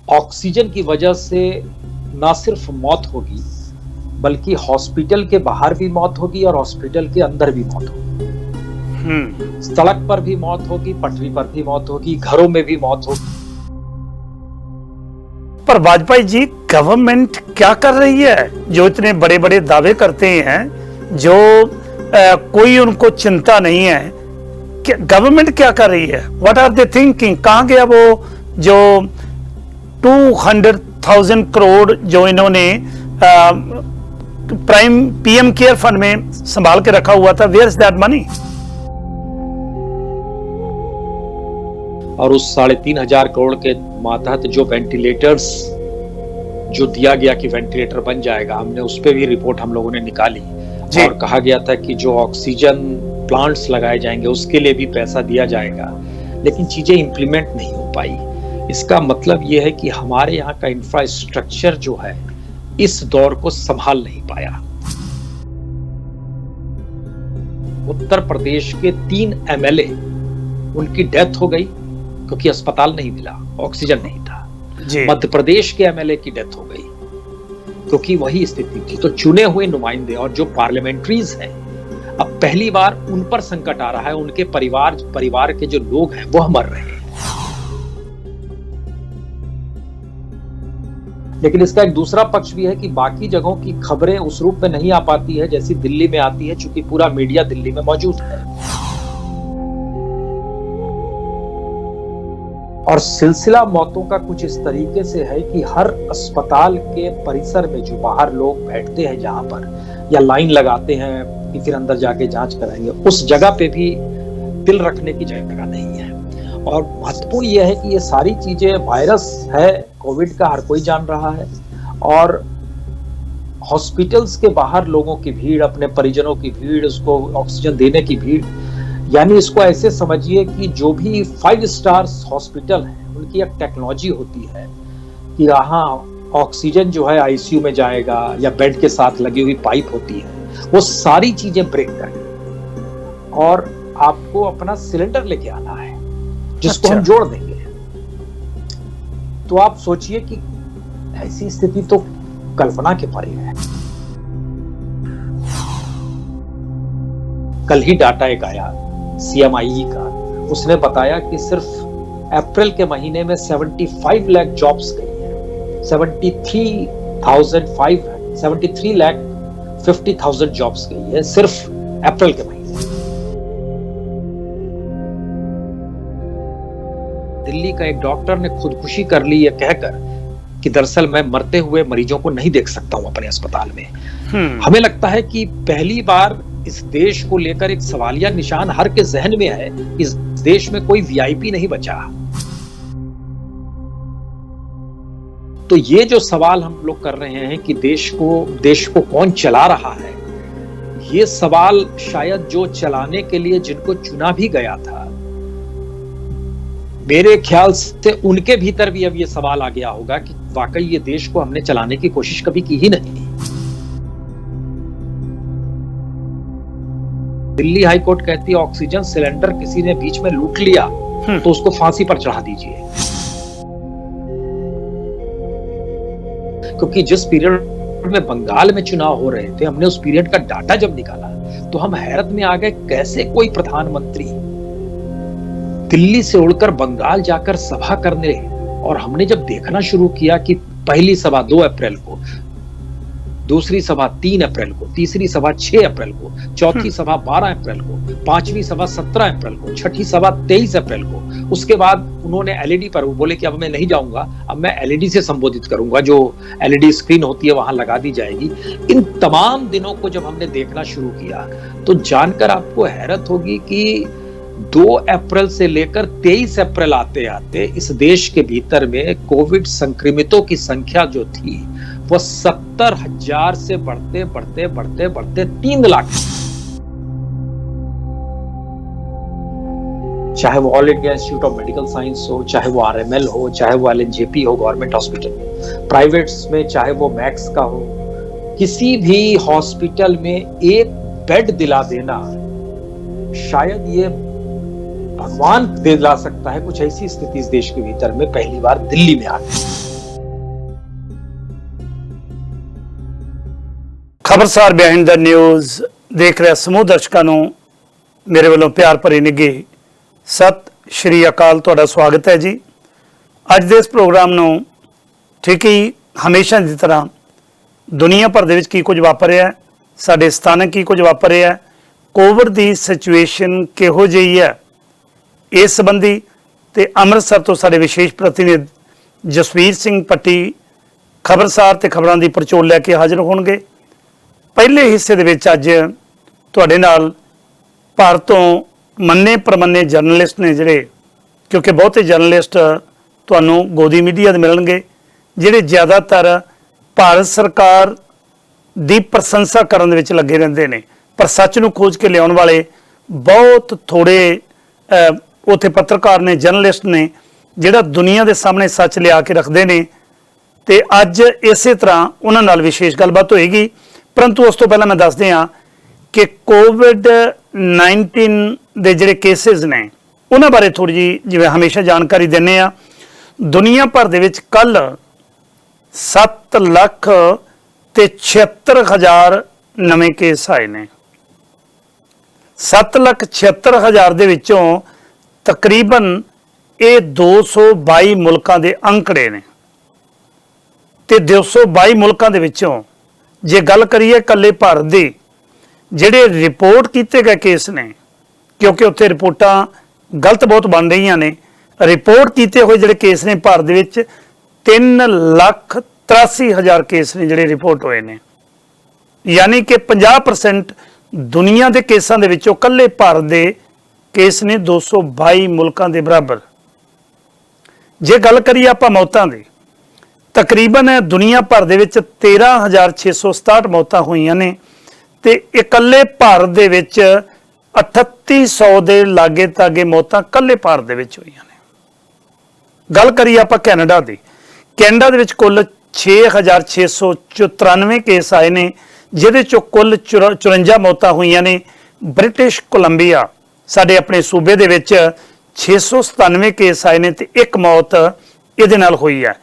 Oxygen की वजह से ना सिर्फ मौत होगी, बल्कि हॉस्पिटल के बाहर भी मौत होगी और हॉस्पिटल के अंदर भी मौत होगी। सड़क पर भी मौत होगी, पटरी पर भी मौत होगी, घरों में भी मौत होगी। पर वाजपेयी जी, गवर्नमेंट क्या कर रही है जो इतने बड़े बड़े दावे करते हैं, जो कोई उनको चिंता नहीं है? गवर्नमेंट क्या कर रही है? What are they thinking? कहां गया वो जो 200,000 करोड़ जो इन्होंने पीएम केयर फंड में संभाल के रखा हुआ था? Where is that money? और उस 3,500 करोड़ के मातहत जो वेंटिलेटर्स जो दिया गया कि वेंटिलेटर बन जाएगा, हमने उस पर भी रिपोर्ट हम लोगों ने निकाली और कहा गया था कि जो ऑक्सीजन प्लांट्स लगाए जाएंगे उसके लिए भी पैसा दिया जाएगा, लेकिन चीजें इंप्लीमेंट नहीं हो पाई। इसका मतलब यह है कि हमारे यहाँ का इंफ्रास्ट्रक्चर जो है इस दौर को संभाल नहीं पाया। उत्तर प्रदेश के 3 एमएलए उनकी डेथ हो गई क्योंकि अस्पताल नहीं मिला, ऑक्सीजन नहीं था। मध्य प्रदेश के एमएलए की डेथ हो गई क्योंकि वही स्थिति थी। तो चुने हुए नुमाइंदे और जो पार्लियामेंट्रीज हैं, अब पहली बार उन पर संकट आ रहा है, उनके परिवार के जो लोग हैं वो मर रहे हैं। लेकिन इसका एक दूसरा पक्ष भी है कि बाकी जगहों की खबरें उस रूप में नहीं आ पाती है जैसी दिल्ली में आती है, चूंकि पूरा मीडिया दिल्ली में मौजूद है। और सिलसिला मौतों का कुछ इस तरीके से है कि हर अस्पताल के परिसर में जो बाहर लोग बैठते हैं, जहां पर या लाइन लगाते हैं कि फिर अंदर जाके जांच कराएंगे, उस जगह पे भी दिल रखने की जगह नहीं है। और महत्वपूर्ण यह है कि ये सारी चीजें, वायरस है कोविड का, हर कोई जान रहा है, और हॉस्पिटल्स के बाहर लोगों की भीड़, अपने परिजनों की भीड़, उसको ऑक्सीजन देने की भीड़, यानी इसको ऐसे समझिए कि जो भी 5 स्टार्स हॉस्पिटल है उनकी एक टेक्नोलॉजी होती है कि यहाँ ऑक्सीजन जो है आईसीयू में जाएगा या बेड के साथ लगी हुई पाइप होती है, वो सारी चीजें ब्रेक करें और आपको अपना सिलेंडर लेके आना है जिसको हम जोड़ देंगे। तो आप सोचिए कि ऐसी स्थिति तो कल्पना के परे है। कल ही डाटा एक आया CMIE का, उसने बताया कि सिर्फ अप्रैल के महीने में 75 लाख जॉब्स गई है। 73,50,000 जॉब्स गई है सिर्फ अप्रैल के महीने। दिल्ली का एक डॉक्टर ने खुदकुशी कर ली है कहकर कि दरअसल मैं मरते हुए मरीजों को नहीं देख सकता हूं अपने अस्पताल में। हमें लगता है कि पहली बार इस देश को लेकर एक सवालिया निशान हर के जहन में है। इस देश में कोई वीआईपी नहीं बचा। तो ये जो सवाल हम लोग कर रहे हैं कि देश को कौन चला रहा है, ये सवाल शायद जो चलाने के लिए जिनको चुना भी गया था, मेरे ख्याल से उनके भीतर भी अब ये सवाल आ गया होगा कि वाकई ये देश को हमने चलाने की कोशिश कभी की ही नहीं। दिल्ली हाई कोर्ट कहती है ऑक्सीजन सिलेंडर किसी ने बीच में लूट लिया तो उसको फांसी पर चढ़ा दीजिए, क्योंकि जिस पीरियड में बंगाल में चुनाव हो रहे थे, हमने उस पीरियड का डाटा जब निकाला तो हम हैरत में आ गए, कैसे कोई प्रधानमंत्री दिल्ली से उड़कर बंगाल जाकर सभा करने। और हमने जब देखना शुरू किया कि पहली सभा 2 अप्रैल को, दूसरी सभा 3 अप्रैल को, तीसरी सभा 6 अप्रैल को, चौथी सभा 12 अप्रैल को, 5वीं सभा 17 अप्रैल को, छठी सभा 23 अप्रैल को। उसके बाद उन्होंने एलईडी पर, वो बोले कि अब मैं नहीं जाऊंगा, अब मैं एलईडी से संबोधित करूंगा, जो एलईडी स्क्रीन होती है वहां लगा दी जाएगी। इन तमाम दिनों को जब हमने देखना शुरू किया तो जानकर आपको हैरत होगी कि 2 अप्रैल से लेकर 23 अप्रैल आते आते इस देश के भीतर में कोविड संक्रमितों की संख्या जो थी वो 70,000 से बढ़ते 3 लाख। चाहे वो all India institute of medical science हो, चाहे वो RML हो, चाहे वो LNJP हो गवर्नमेंट हॉस्पिटल, प्राइवेट्स में चाहे वो मैक्स का हो, किसी भी हॉस्पिटल में एक बेड दिला देना शायद ये भगवान दिला सकता है। कुछ ऐसी स्थिति इस देश के भीतर में पहली बार दिल्ली में आ गई। ਖਬਰਸਾਰ ਬਿਹਾਈਂਡ ਦ ਨਿਊਜ਼ ਦੇਖ ਰਿਹਾ ਸਮੂਹ ਦਰਸ਼ਕਾਂ ਨੂੰ ਮੇਰੇ ਵੱਲੋਂ ਪਿਆਰ ਭਰੀ ਨਿੱਘੀ ਸਤਿ ਸ਼੍ਰੀ ਅਕਾਲ। ਤੁਹਾਡਾ ਸਵਾਗਤ ਹੈ ਜੀ। ਅੱਜ ਦੇ ਇਸ ਪ੍ਰੋਗਰਾਮ ਨੂੰ ਠੀਕ ਹੀ ਹਮੇਸ਼ਾ ਦੀ ਤਰ੍ਹਾਂ ਦੁਨੀਆ ਭਰ ਦੇ ਵਿੱਚ ਕੀ ਕੁਝ ਵਾਪਰ ਰਿਹਾ ਹੈ, ਸਾਡੇ ਸਥਾਨਕ ਕੀ ਕੁਝ ਵਾਪਰ ਰਿਹਾ ਹੈ, ਕੋਵਿਡ ਦੀ ਸਿਚੁਏਸ਼ਨ ਕਿਹੋ ਜਿਹੀ ਹੈ, ਇਸ ਸੰਬੰਧੀ ਤੇ ਅੰਮ੍ਰਿਤਸਰ ਤੋਂ ਸਾਡੇ ਵਿਸ਼ੇਸ਼ ਪ੍ਰਤੀਨਿਧ ਜਸਵੀਰ ਸਿੰਘ ਪੱਟੀ ਖਬਰਸਾਰ ਤੇ ਖਬਰਾਂ ਦੀ ਪੜਚੋਲ ਲੈ ਕੇ ਹਾਜ਼ਰ ਹੋਣਗੇ। ਪਹਿਲੇ ਹਿੱਸੇ ਦੇ ਵਿੱਚ ਅੱਜ ਤੁਹਾਡੇ ਨਾਲ ਭਾਰਤ ਤੋਂ ਮੰਨੇ ਪ੍ਰਮੰਨੇ ਜਰਨਲਿਸਟ ਨੇ ਜਿਹੜੇ, ਕਿਉਂਕਿ ਬਹੁਤੇ ਜਰਨਲਿਸਟ ਤੁਹਾਨੂੰ ਗੋਦੀ ਮੀਡੀਆ ਦੇ ਮਿਲਣਗੇ ਜਿਹੜੇ ਜ਼ਿਆਦਾਤਰ ਭਾਰਤ ਸਰਕਾਰ ਦੀ ਪ੍ਰਸ਼ੰਸਾ ਕਰਨ ਦੇ ਵਿੱਚ ਲੱਗੇ ਰਹਿੰਦੇ ਨੇ, ਪਰ ਸੱਚ ਨੂੰ ਖੋਜ ਕੇ ਲਿਆਉਣ ਵਾਲੇ ਬਹੁਤ ਥੋੜੇ ਉੱਥੇ ਪੱਤਰਕਾਰ ਨੇ, ਜਰਨਲਿਸਟ ਨੇ ਜਿਹੜਾ ਦੁਨੀਆ ਦੇ ਸਾਹਮਣੇ ਸੱਚ ਲਿਆ ਕੇ ਰੱਖਦੇ ਨੇ। ਤੇ ਅੱਜ ਇਸੇ ਤਰ੍ਹਾਂ ਉਹਨਾਂ ਨਾਲ ਵਿਸ਼ੇਸ਼ ਗੱਲਬਾਤ ਹੋਏਗੀ। ਪਰੰਤੂ ਉਸ ਤੋਂ ਪਹਿਲਾਂ ਮੈਂ ਦੱਸ ਦਿਆਂ ਕਿ ਕੋਵਿਡ-19 ਦੇ ਜਿਹੜੇ ਕੇਸਿਸ ਨੇ ਉਹਨਾਂ ਬਾਰੇ ਥੋੜੀ ਜਿਹੀ ਜਿਵੇਂ ਹਮੇਸ਼ਾ ਜਾਣਕਾਰੀ ਦਿੰਦੇ ਆ। ਦੁਨੀਆ ਭਰ ਦੇ ਵਿੱਚ ਕੱਲ 7,76,000 ਨਵੇਂ ਕੇਸ ਆਏ ਨੇ। 7,76,000 ਦੇ ਵਿੱਚੋਂ ਤਕਰੀਬਨ ਇਹ 222 ਮੁਲਕਾਂ ਦੇ ਅੰਕੜੇ ਨੇ ਤੇ 222 ਮੁਲਕਾਂ ਦੇ ਵਿੱਚੋਂ ਜੇ ਗੱਲ ਕਰੀਏ ਇਕੱਲੇ ਭਾਰਤ ਦੀ ਜਿਹੜੇ ਰਿਪੋਰਟ ਕੀਤੇ ਗਏ ਕੇਸ ਨੇ, ਕਿਉਂਕਿ ਉੱਥੇ ਰਿਪੋਰਟਾਂ ਗਲਤ ਬਹੁਤ ਬਣ ਰਹੀਆਂ ਨੇ, ਰਿਪੋਰਟ ਕੀਤੇ ਹੋਏ ਜਿਹੜੇ ਕੇਸ ਨੇ ਭਾਰਤ ਦੇ ਵਿੱਚ 3,83,000 ਕੇਸ ਨੇ ਜਿਹੜੇ ਰਿਪੋਰਟ ਹੋਏ ਨੇ। ਯਾਨੀ ਕਿ 50% ਦੁਨੀਆ ਦੇ ਕੇਸਾਂ ਦੇ ਵਿੱਚੋਂ ਇਕੱਲੇ ਭਾਰਤ ਦੇ ਕੇਸ ਨੇ 222 ਮੁਲਕਾਂ ਦੇ ਬਰਾਬਰ। ਜੇ ਗੱਲ ਕਰੀਏ ਆਪਾਂ ਮੌਤਾਂ ਦੀ, ਤਕਰੀਬਨ ਦੁਨੀਆ ਭਰ ਦੇ ਵਿੱਚ 13,667 ਮੌਤਾਂ ਹੋਈਆਂ ਨੇ ਤੇ ਇਕੱਲੇ ਭਾਰਤ ਦੇ ਵਿੱਚ 3800 ਦੇ ਲਾਗੇ ਤਾਗੇ ਮੌਤਾਂ ਇਕੱਲੇ ਭਾਰਤ ਦੇ ਵਿੱਚ ਹੋਈਆਂ ਨੇ। ਗੱਲ ਕਰੀਏ ਆਪਾਂ ਕੈਨੇਡਾ ਦੀ, ਕੈਨੇਡਾ ਦੇ ਵਿੱਚ ਕੁੱਲ 6,694 ਕੇਸ ਆਏ ਨੇ ਜਿਹਦੇ ਚੋਂ ਕੁੱਲ 54 ਮੌਤਾਂ ਹੋਈਆਂ ਨੇ। ਬ੍ਰਿਟਿਸ਼ ਕੋਲੰਬੀਆ ਸਾਡੇ ਆਪਣੇ ਸੂਬੇ ਦੇ ਵਿੱਚ 697 ਕੇਸ ਆਏ ਨੇ ਤੇ ਇੱਕ ਮੌਤ ਇਹਦੇ ਨਾਲ ਹੋਈ ਹੈ।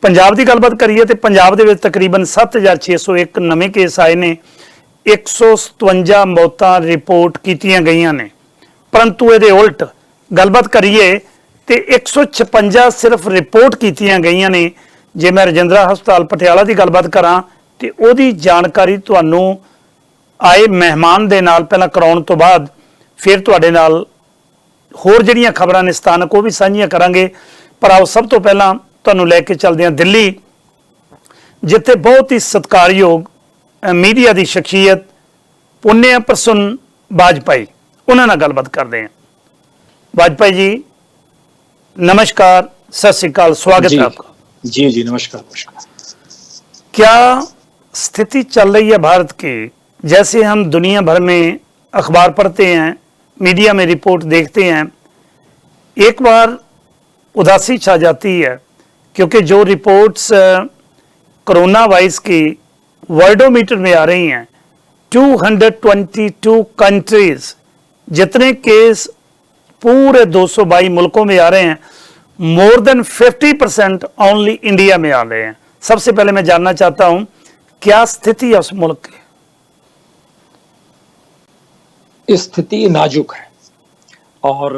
ਪੰਜਾਬ ਦੀ ਗੱਲਬਾਤ ਕਰੀਏ ਤੇ ਪੰਜਾਬ ਦੇ ਵਿੱਚ ਤਕਰੀਬਨ 7,601 ਨਵੇਂ ਕੇਸ ਆਏ ਨੇ, 157 ਮੌਤਾਂ ਰਿਪੋਰਟ ਕੀਤੀਆਂ ਗਈਆਂ ਨੇ। ਪਰੰਤੂ ਇਹਦੇ ਉਲਟ ਗੱਲਬਾਤ ਕਰੀਏ ਤੇ 156 ਸਿਰਫ ਰਿਪੋਰਟ ਕੀਤੀਆਂ ਗਈਆਂ ਨੇ। ਜੇ ਮੈਂ ਰਜਿੰਦਰਾ ਹਸਪਤਾਲ ਪਟਿਆਲਾ ਦੀ ਗੱਲਬਾਤ ਕਰਾਂ ਤੇ ਉਹਦੀ ਜਾਣਕਾਰੀ ਤੁਹਾਨੂੰ ਆਏ ਮਹਿਮਾਨ ਦੇ ਨਾਲ ਪਹਿਲਾਂ ਕਰਾਉਣ ਤੋਂ ਬਾਅਦ ਫਿਰ ਤੁਹਾਡੇ ਨਾਲ ਹੋਰ ਜਿਹੜੀਆਂ ਖਬਰਾਂ ਨੇ ਸਥਾਨਕ ਉਹ ਵੀ ਸਾਂਝੀਆਂ ਕਰਾਂਗੇ। ਪਰ ਆਓ ਸਭ ਤੋਂ ਪਹਿਲਾਂ ਤੁਹਾਨੂੰ ਲੈ ਕੇ ਚੱਲਦੇ ਹਾਂ ਦਿੱਲੀ, ਜਿੱਥੇ ਬਹੁਤ ਹੀ ਸਤਿਕਾਰਯੋਗ ਮੀਡੀਆ ਦੀ ਸ਼ਖਸੀਅਤ ਪੁੰਨਿਆ ਪ੍ਰਸੰਨ ਵਾਜਪਾਈ, ਉਹਨਾਂ ਨਾਲ ਗੱਲਬਾਤ ਕਰਦੇ ਹਾਂ। वाजपेयी जी नमस्कार, सत श्री अकाल, स्वागत है आपका। जी जी नमस्कार नमस्कार। क्या स्थिति चल रही है भारत की? जैसे हम दुनिया भर में अखबार पढ़ते हैं, मीडिया में रिपोर्ट देखते हैं, एक बार उदासी छा जाती है क्योंकि जो रिपोर्ट्स कोरोना वायरस की वर्ल्डोमीटर में आ रही हैं, 222 कंट्रीज जितने केस पूरे 222 मुल्कों में आ रहे हैं, मोर देन 50% ओनली इंडिया में आ रहे हैं। सबसे पहले मैं जानना चाहता हूं क्या स्थिति है उस मुल्क की? स्थिति नाजुक है और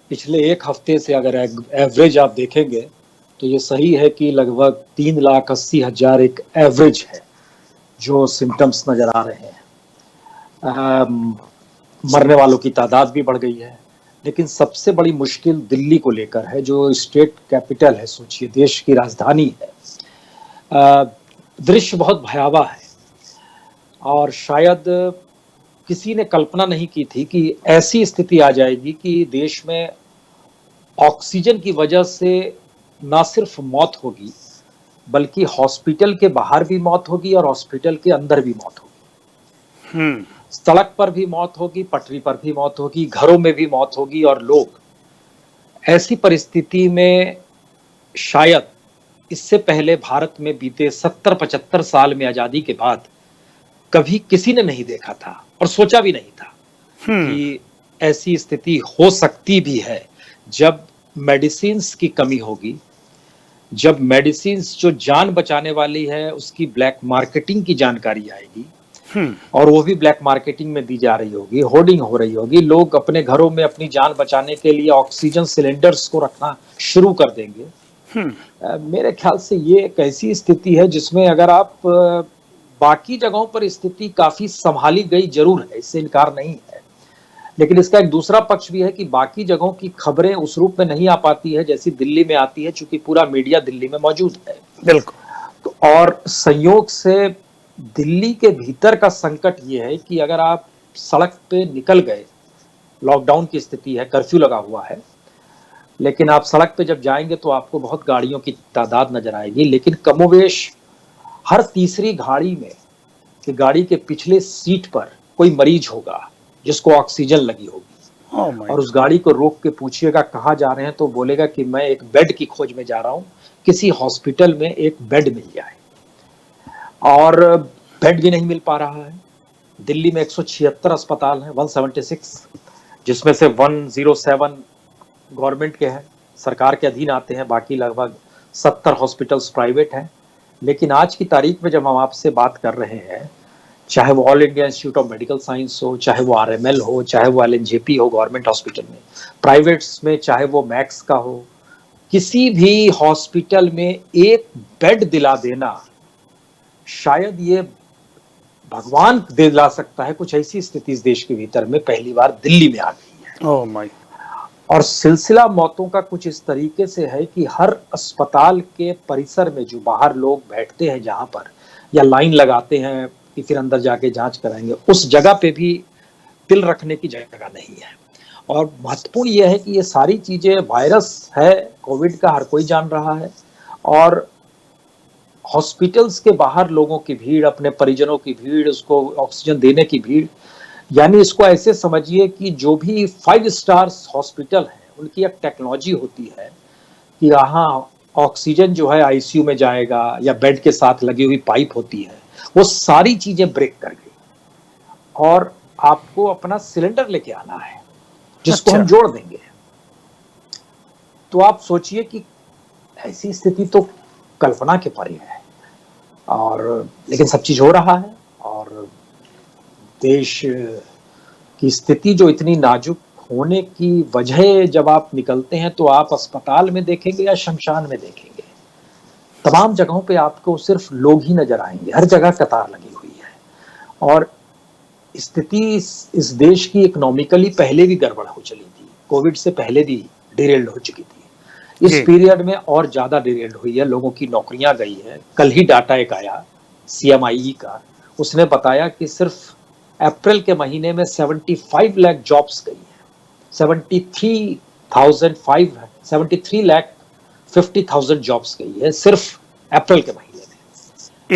पिछले एक हफ्ते से अगर एवरेज आप देखेंगे तो ये सही है कि लगभग 3,80,000 एक एवरेज है जो सिम्टम्स नजर आ रहे हैं। मरने वालों की तादाद भी बढ़ गई है, लेकिन सबसे बड़ी मुश्किल दिल्ली को लेकर है, जो स्टेट कैपिटल है, सोचिए देश की राजधानी है। दृश्य बहुत भयावह है और शायद किसी ने कल्पना नहीं की थी कि ऐसी स्थिति आ जाएगी कि देश में ऑक्सीजन की वजह से ना सिर्फ मौत होगी बल्कि हॉस्पिटल के बाहर भी मौत होगी और हॉस्पिटल के अंदर भी मौत होगी। सड़क पर भी मौत होगी, पटरी पर भी मौत होगी, घरों में भी मौत होगी। और लोग ऐसी परिस्थिति में शायद इससे पहले भारत में बीते 70-75 साल में आजादी के बाद कभी किसी ने नहीं देखा था और सोचा भी नहीं था कि ऐसी स्थिति हो सकती भी है। जब मेडिसिन्स की कमी होगी, जब मेडिसिन्स जो जान बचाने वाली है उसकी ब्लैक मार्केटिंग की जानकारी आएगी, और वो भी ब्लैक मार्केटिंग में दी जा रही होगी, होर्डिंग हो रही होगी, लोग अपने घरों में अपनी जान बचाने के लिए ऑक्सीजन सिलेंडर्स को रखना शुरू कर देंगे। मेरे ख्याल से ये एक ऐसी स्थिति है जिसमें अगर आप बाकी जगहों पर स्थिति काफी संभाली गई जरूर है, इससे इनकार नहीं है, लेकिन इसका एक दूसरा पक्ष भी है कि बाकी जगहों की खबरें उस रूप में नहीं आ पाती है जैसी दिल्ली में आती है, चूंकि पूरा मीडिया दिल्ली में मौजूद है। बिल्कुल। तो और संयोग से दिल्ली के भीतर का संकट ये है कि अगर आप सड़क पे निकल गए, लॉकडाउन की स्थिति है, कर्फ्यू लगा हुआ है, लेकिन आप सड़क पे जब जाएंगे तो आपको बहुत गाड़ियों की तादाद नजर आएगी, लेकिन कमोवेश हर तीसरी गाड़ी में कि गाड़ी के पिछले सीट पर कोई मरीज होगा जिसको ऑक्सीजन लगी होगी, और उस गाड़ी को रोक के पूछिएगा कहाँ जा रहे हैं तो बोलेगा कि मैं एक बेड की खोज में जा रहा हूँ, किसी हॉस्पिटल में एक बेड मिल जाए, और बेड भी नहीं मिल पा रहा है। दिल्ली में 176 अस्पताल हैं, 176, जिसमें से 107 गवर्नमेंट के हैं, सरकार के अधीन आते हैं, बाकी लगभग 70 हॉस्पिटल्स प्राइवेट हैं। लेकिन आज की तारीख में जब हम आपसे बात कर रहे हैं, चाहे वो all India institute of medical science हो, चाहे वो RML हो, चाहे वो LNJP हो गवर्नमेंट हॉस्पिटल में, प्राइवेट्स में चाहे वो मैक्स का हो, किसी भी हॉस्पिटल में एक बेड दिला देना शायद ये भगवान दिला सकता है। कुछ ऐसी स्थिति इस देश के भीतर में पहली बार दिल्ली में आ गई है। Oh my. और सिलसिला मौतों का कुछ इस तरीके से है कि हर अस्पताल के परिसर में जो बाहर लोग बैठते हैं जहां पर, या लाइन लगाते हैं कि फिर अंदर जाके जांच कराएंगे, उस जगह पे भी तिल रखने की जगह नहीं है। और महत्वपूर्ण यह है कि ये सारी चीजें, वायरस है कोविड का, हर कोई जान रहा है, और हॉस्पिटल्स के बाहर लोगों की भीड़, अपने परिजनों की भीड़, उसको ऑक्सीजन देने की भीड़, यानी इसको ऐसे समझिए कि जो भी 5 स्टार्स हॉस्पिटल है उनकी एक टेक्नोलॉजी होती है कि यहाँ ऑक्सीजन जो है ICU में जाएगा या बेड के साथ लगी हुई पाइप होती है, वो सारी चीजें ब्रेक कर गई और आपको अपना सिलेंडर लेके आना है जिसको हम जोड़ देंगे। तो आप सोचिए कि ऐसी स्थिति तो कल्पना के परे है, और लेकिन सब चीज हो रहा है। और देश की स्थिति जो इतनी नाजुक होने की वजह, जब आप निकलते हैं तो आप अस्पताल में देखेंगे या शमशान में देखेंगे, तमाम जगहों पे आपको सिर्फ लोग ही नजर आएंगे, हर जगह कतार लगी हुई है। और स्थिति इस देश की इकोनॉमिकली पहले भी गड़बड़ हो चली थी, कोविड से पहले भी डिरेल्ड हो चुकी थी, इस पीरियड में और ज्यादा डिरेल्ड हुई है, लोगों की नौकरियां गई है। कल ही डाटा एक आया CMIE का, उसने बताया कि सिर्फ अप्रैल के महीने में 75 लाख जॉब्स गई है, 73,50,000 जॉब्स गई है सिर्फ अप्रैल के महीने में।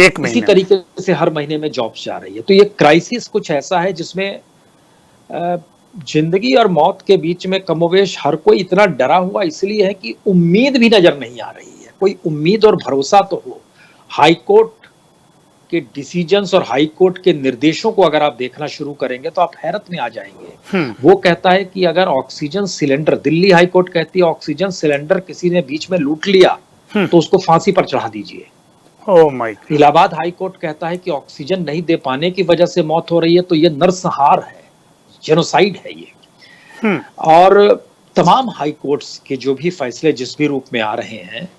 एक महीने इसी तरीके से हर महीने में जॉब्स जा रही है। तो ये क्राइसिस कुछ ऐसा है जिसमें जिंदगी और मौत के बीच में कमोवेश हर कोई इतना डरा हुआ इसलिए है कि उम्मीद भी नजर नहीं आ रही है। कोई उम्मीद और भरोसा तो हो। हाई कोर्ट के डिसीजंस और हाई कोर्ट के निर्देशों को अगर आप देखना शुरू करेंगे तो आप हैरत में आ जाएंगे। वो कहता है कि अगर oxygen cylinder, Delhi high court कहती है ऑक्सीजन सिलेंडर किसी ने बीच में लूट लिया तो उसको फांसी पर चढ़ा दीजिए। Oh my God. Allahabad high court कहता है कि ऑक्सीजन नहीं दे पाने की वजह से मौत हो रही है तो ये नरसंहार है, जेनोसाइड है ये। और तमाम हाई कोर्ट्स के जो भी फैसले जिस भी रूप में आ रहे हैं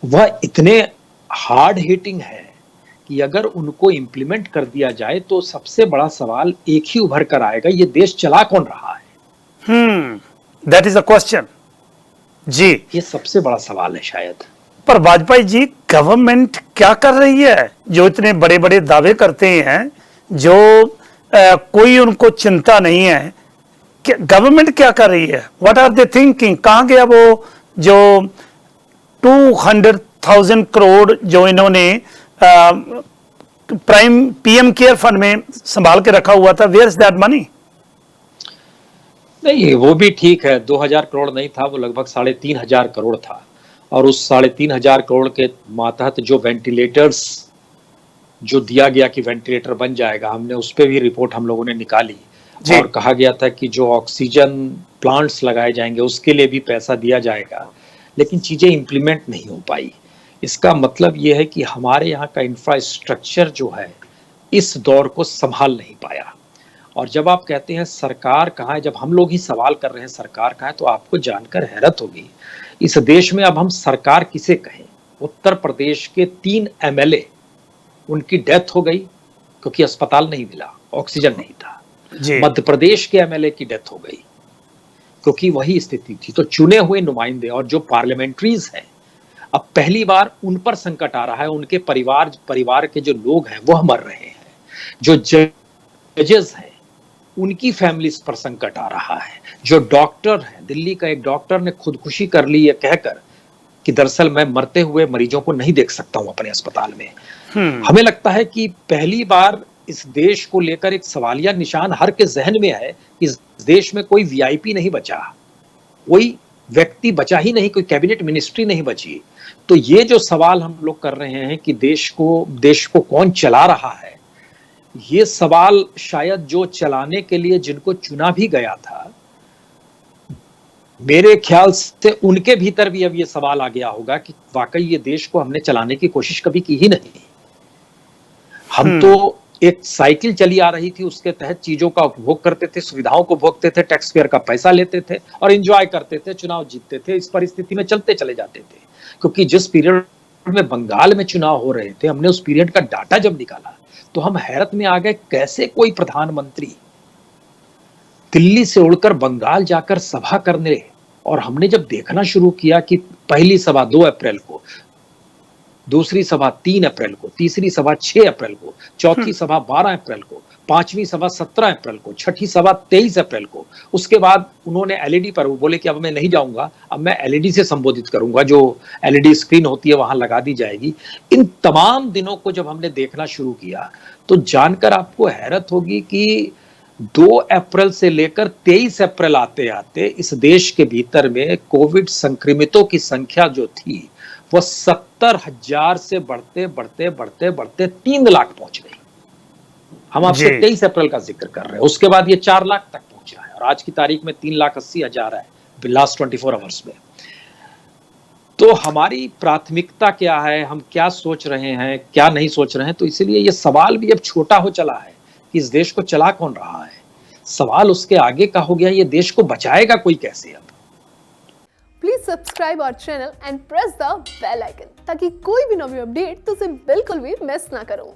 वह इतने हार्ड हिटिंग है कि अगर उनको इंप्लीमेंट कर दिया जाए तो सबसे बड़ा सवाल एक ही उभर कर आएगा, ये देश चला कौन रहा है? दैट इज अ क्वेश्चन जी। ये सबसे बड़ा सवाल है शायद। पर वाजपेयी जी, गवर्नमेंट क्या कर रही है जो इतने बड़े बड़े दावे करते हैं, जो कोई उनको चिंता नहीं है? गवर्नमेंट क्या कर रही है? What are they thinking? कहाँ गया वो जो 200,000 करोड़ जो इन्होंने PM केयर फंड में संभाल के रखा हुआ था? Where is that money? नहीं, वो भी ठीक है, 2000 करोड़ नहीं था, वो लगभग 3,500 करोड़ था। और उस 3,500 करोड़ के मातहत जो वेंटिलेटर्स जो दिया गया कि वेंटिलेटर बन जाएगा, हमने उस पर भी रिपोर्ट हम लोगों ने निकाली और कहा गया था कि जो ऑक्सीजन प्लांट्स लगाए जाएंगे उसके लिए भी पैसा दिया जाएगा, लेकिन चीजें इंप्लीमेंट नहीं हो पाई। इसका मतलब ये है कि हमारे यहाँ का इंफ्रास्ट्रक्चर जो है इस दौर को संभाल नहीं पाया। और जब आप कहते हैं सरकार कहाँ है, जब हम लोग ही सवाल कर रहे हैं सरकार कहाँ है, तो आपको जानकर हैरत होगी इस देश में अब हम सरकार किसे कहें। उत्तर प्रदेश के 3 एमएलए, उनकी डेथ हो गई क्योंकि अस्पताल नहीं मिला, ऑक्सीजन नहीं था। मध्य प्रदेश के एमएलए की डेथ हो गई क्योंकि वही स्थिति थी। तो चुने हुए नुमाइंदे और जो पार्लियामेंट्रीज हैं, अब पहली बार उन पर संकट आ रहा है, उनके परिवार के जो लोग हैं वह मर रहे हैं, जो जजेस हैं उनकी फैमिलीज पर संकट आ रहा है, जो डॉक्टर है, दिल्ली का एक डॉक्टर ने खुदकुशी कर ली है कहकर कि दरअसल मैं मरते हुए मरीजों को नहीं देख सकता हूं अपने अस्पताल में। हमें लगता है कि पहली बार इस देश को लेकर एक सवालिया निशान हर के जहन में है कि इस देश में कोई वीआईपी नहीं बचा, कोई व्यक्ति बचा ही नहीं, कोई कैबिनेट मिनिस्ट्री नहीं बची। तो ये जो सवाल हम लोग कर रहे हैं कि देश को कौन चला रहा है, ये सवाल शायद जो चलाने के लिए जिनको चुना भी गया था, मेरे ख्याल से उनके भीतर भी अब ये सवाल आ गया होगा कि वाकई ये देश को हमने चलाने की कोशिश कभी की ही नहीं। हम तो एक साइकिल चली आ रही थी, उसके तहत चीजों का उपभोग करते थे, सुविधाओं को भोगते थे, टैक्स पेयर का पैसा लेते थे और एंजॉय करते थे, चुनाव जीतते थे। इस परिस्थिति में चलते चले जाते थे क्योंकि जिस पीरियड में बंगाल में चुनाव हो रहे थे, हमने उस पीरियड का डाटा जब निकाला तो हम हैरत में आ गए, कैसे कोई प्रधानमंत्री दिल्ली से उड़कर बंगाल जाकर सभा करने। और हमने जब देखना शुरू किया कि पहली सभा 2 अप्रैल को, दूसरी सभा 3 अप्रैल को, तीसरी सभा 6 अप्रैल को, चौथी सभा 12 अप्रैल को, पांचवी सभा 17 अप्रैल को, छठी सभा 23 अप्रैल को। उसके बाद उन्होंने एलईडी पर, वो बोले कि अब मैं नहीं जाऊंगा, अब मैं एलईडी से संबोधित करूंगा, जो एलईडी स्क्रीन होती है वहां लगा दी जाएगी। इन तमाम दिनों को जब हमने देखना शुरू किया तो जानकर आपको हैरत होगी कि 2 अप्रैल से लेकर 23 अप्रैल आते आते इस देश के भीतर में कोविड संक्रमितों की संख्या जो थी वह 70,000 से बढ़ते 3 लाख पहुंच गई। हम आपसे 23 अप्रैल का जिक्र कर रहे हैं, उसके बाद ये 4 लाख तक पहुंचा है और आज की तारीख में 3,80,000 है लास्ट 24 आवर्स में। तो हमारी प्राथमिकता क्या है, हम क्या सोच रहे हैं, क्या नहीं सोच रहे हैं, तो इसीलिए ये सवाल भी अब छोटा हो चला है कि इस देश को चला कौन रहा है। सवाल उसके आगे का हो गया, ये देश को बचाएगा कोई कैसे। अब please subscribe our channel and press the bell icon ताकि कोई भी नवी अपडेट तुझे बिल्कुल भी मिस ना करो।